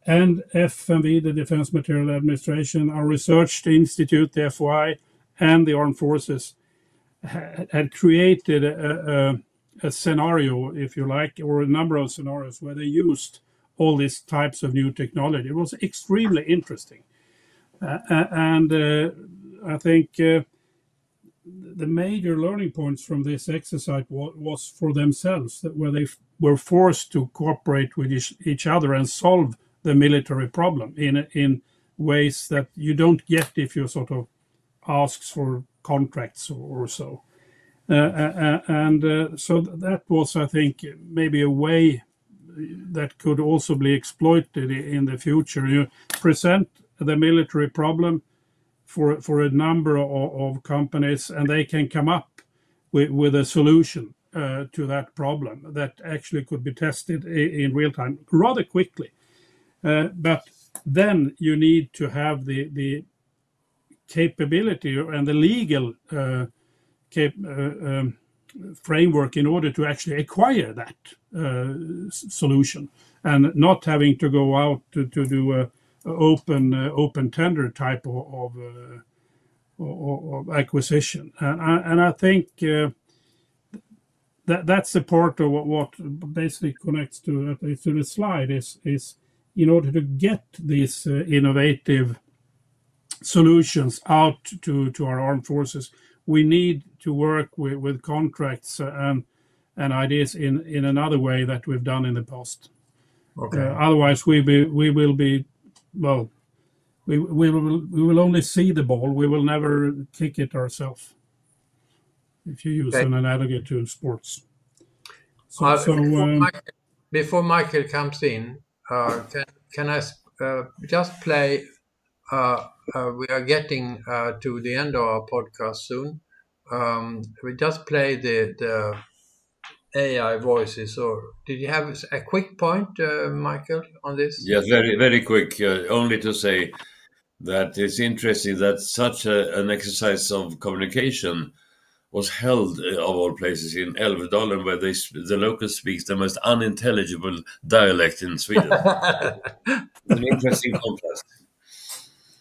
Speaker 3: and FMV, the Defense Material Administration, our research institute, the FOI, and the armed forces had created a scenario, if you like, or a number of scenarios where they used all these types of new technology. It was extremely interesting. And I think the major learning points from this exercise was for themselves, that where they were forced to cooperate with each other and solve the military problem in ways that you don't get if you sort of asks for contracts or so. So that was, I think, maybe a way that could also be exploited in the future. You present the military problem for a number of companies, and they can come up with a solution to that problem that actually could be tested in real time rather quickly. But then you need to have the capability and the legal framework in order to actually acquire that solution, and not having to go out to do a open tender type of acquisition. And I think that's the part of what basically connects to the slide is in order to get these innovative solutions out to our armed forces, we need to work with contracts and ideas in another way that we've done in the past. Okay. Otherwise, we will be, well, we will only see the ball. We will never kick it ourselves, if you use an analogy to sports.
Speaker 2: Before Michael comes in, can I just play? We are getting to the end of our podcast soon. We just play the AI voices. Or did you have a quick point, Michael, on this?
Speaker 6: Yes, very, very quick. Only to say that it's interesting that such an exercise of communication was held, of all places, in Älvdalen, where the locals speak the most unintelligible dialect in Sweden. An interesting contrast.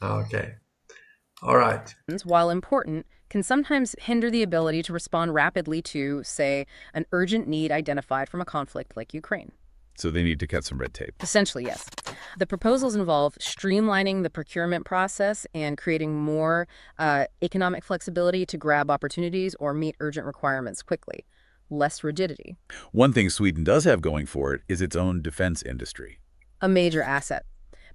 Speaker 2: Okay. All right.
Speaker 5: While important, can sometimes hinder the ability to respond rapidly to, say, an urgent need identified from a conflict like Ukraine.
Speaker 4: So they need to cut some red tape.
Speaker 5: Essentially, yes. The proposals involve streamlining the procurement process and creating more economic flexibility to grab opportunities or meet urgent requirements quickly. Less rigidity.
Speaker 4: One thing Sweden does have going for it is its own defense industry.
Speaker 5: A major asset.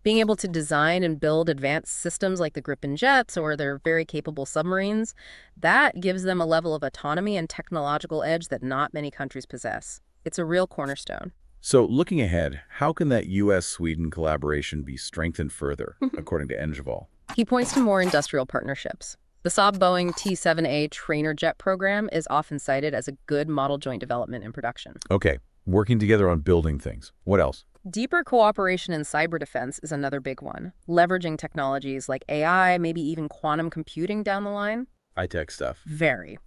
Speaker 5: Being able to design and build advanced systems like the Gripen jets or their very capable submarines, that gives them a level of autonomy and technological edge that not many countries possess. It's a real cornerstone.
Speaker 4: So looking ahead, how can that U.S.-Sweden collaboration be strengthened further, according to Engevall?
Speaker 5: He points to more industrial partnerships. The Saab-Boeing T-7A trainer jet program is often cited as a good model joint development and production.
Speaker 4: Okay, working together on building things. What else?
Speaker 5: Deeper cooperation in cyber defense is another big one. Leveraging technologies like AI, maybe even quantum computing down the line.
Speaker 4: High-tech stuff.
Speaker 5: Very.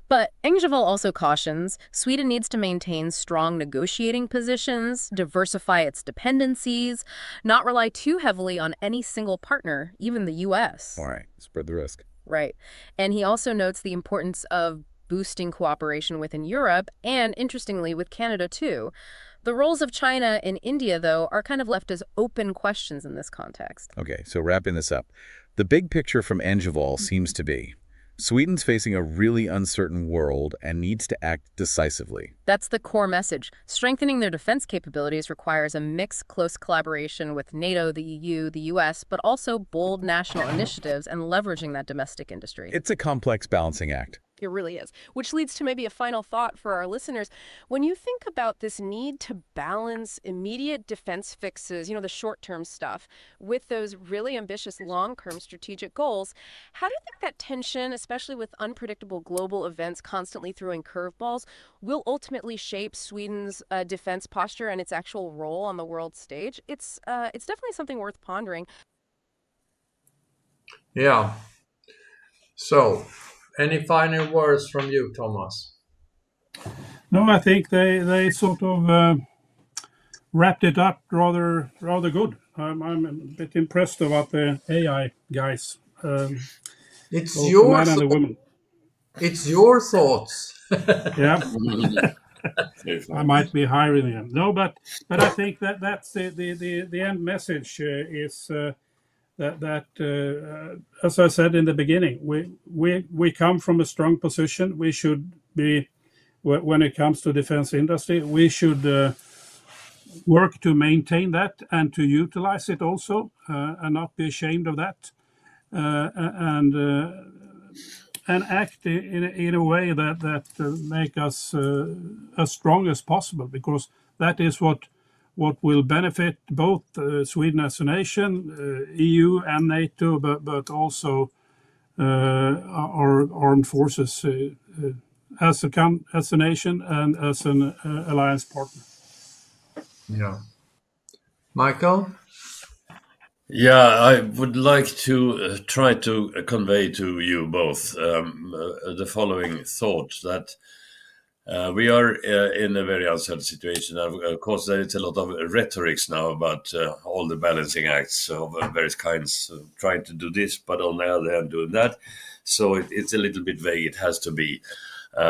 Speaker 5: But Engevall also cautions Sweden needs to maintain strong negotiating positions, diversify its dependencies, not rely too heavily on any single partner, even the U.S.
Speaker 4: All right, spread the risk.
Speaker 5: Right. And he also notes the importance of boosting cooperation within Europe and, interestingly, with Canada too. The roles of China and India, though, are kind of left as open questions in this context.
Speaker 4: Okay, so wrapping this up. The big picture from Engevall seems to be Sweden's facing a really uncertain world and needs to act decisively.
Speaker 5: That's the core message. Strengthening their defense capabilities requires a mixed, close collaboration with NATO, the EU, the US, but also bold national initiatives and leveraging that domestic industry.
Speaker 4: It's a complex balancing act.
Speaker 7: It really is. Which leads to maybe a final thought for our listeners. When you think about this need to balance immediate defense fixes, the short-term stuff, with those really ambitious long-term strategic goals, how do you think that tension, especially with unpredictable global events constantly throwing curveballs, will ultimately shape Sweden's defense posture and its actual role on the world stage? It's definitely something worth pondering.
Speaker 2: Yeah. So, any final words from you, Thomas?
Speaker 3: No, I think they sort of wrapped it up rather good. I'm a bit impressed about the AI guys.
Speaker 2: It's
Speaker 3: your man and the woman.
Speaker 2: It's your thoughts.
Speaker 3: Yeah. I might be hiring them. No, but I think that's the end message is as I said in the beginning, we come from a strong position. We should be, when it comes to defense industry, we should work to maintain that and to utilize it also, and not be ashamed of that, and act in a way that make us as strong as possible, because that is what will benefit both Sweden as a nation, EU and NATO, but also our armed forces as a nation and as an alliance partner.
Speaker 2: Yeah. Michael?
Speaker 6: Yeah, I would like to try to convey to you both the following thought, that we are in a very uncertain situation. Of course, there is a lot of rhetorics now about all the balancing acts of various kinds, trying to do this, but on the other hand, doing that. So it's a little bit vague. It has to be,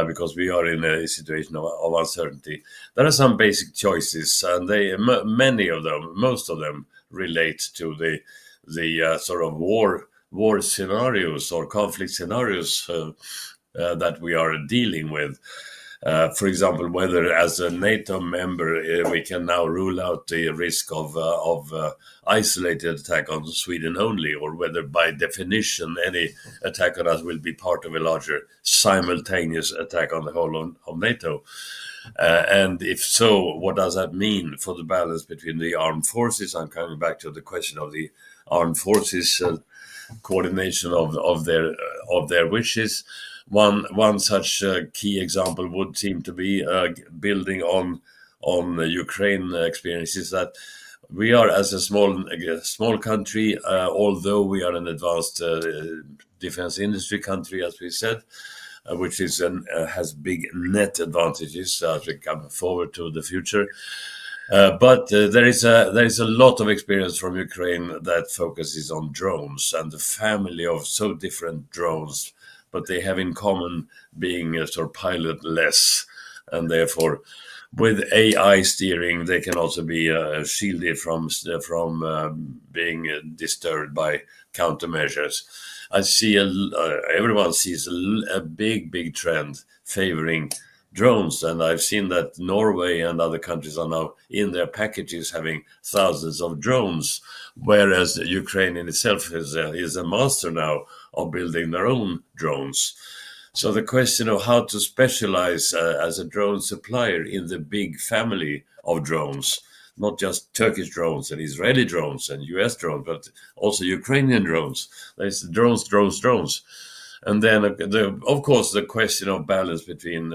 Speaker 6: because we are in a situation of uncertainty. There are some basic choices, and most of them, relate to the sort of war scenarios or conflict scenarios that we are dealing with. For example, whether as a NATO member we can now rule out the risk of isolated attack on Sweden only, or whether by definition any attack on us will be part of a larger simultaneous attack on the whole of NATO. And if so, what does that mean for the balance between the armed forces? I'm coming back to the question of the armed forces coordination of their wishes. One such key example would seem to be building on the Ukraine experiences, that we are, as a small country, although we are an advanced defense industry country, as we said, which has big net advantages as we come forward to the future. But there is a lot of experience from Ukraine that focuses on drones and the family of so different drones, but they have in common being sort of pilotless, and therefore with AI steering they can also be shielded from being disturbed by countermeasures. I see everyone sees a big trend favoring drones, and I've seen that Norway and other countries are now in their packages having thousands of drones, whereas Ukraine in itself is a master now of building their own drones. So the question of how to specialize as a drone supplier in the big family of drones, not just Turkish drones and Israeli drones and US drones, but also Ukrainian drones. There's drones. And then, of course, the question of balance between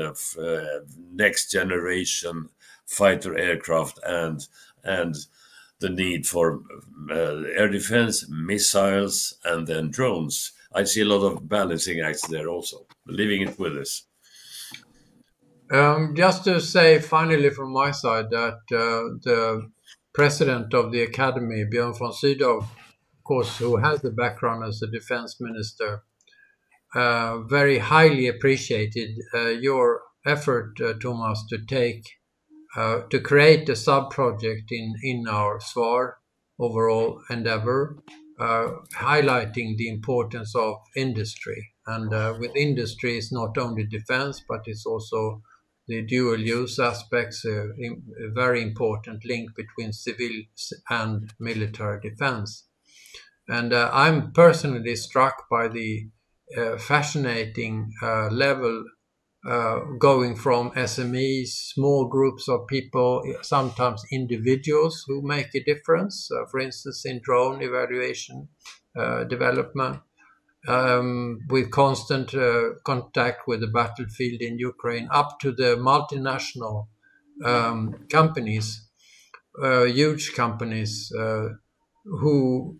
Speaker 6: next generation fighter aircraft and the need for air defense, missiles, and then drones. I see a lot of balancing acts there also, leaving it with us.
Speaker 2: Just to say finally from my side that the president of the academy, Björn von Sydow, of course, who has the background as a defense minister, very highly appreciated your effort, Thomas, to create a sub-project in our SVAR overall endeavor, highlighting the importance of industry. And with industry, it's not only defense, but it's also the dual use aspects, a very important link between civil and military defense. And I'm personally struck by the fascinating level going from SMEs, small groups of people, sometimes individuals who make a difference, for instance, in drone evaluation, development, with constant contact with the battlefield in Ukraine, up to the multinational companies, huge companies who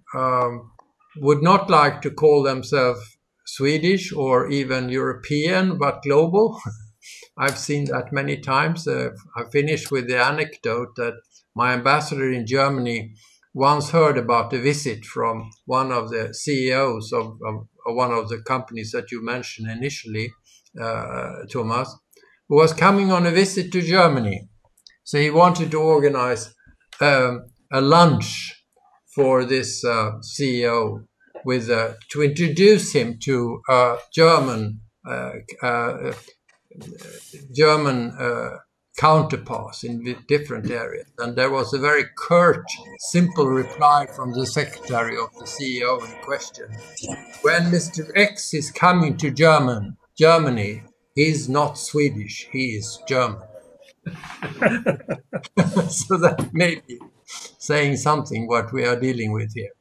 Speaker 2: would not like to call themselves Swedish or even European, but global. I've seen that many times. I finish with the anecdote that my ambassador in Germany once heard about a visit from one of the CEOs of one of the companies that you mentioned initially, Thomas, who was coming on a visit to Germany. So he wanted to organize a lunch for this CEO with to introduce him to German counterparts in different areas. And there was a very curt, simple reply from the secretary of the CEO in question. When Mr. X is coming to Germany, he's not Swedish, he is German. So that may be saying something what we are dealing with here.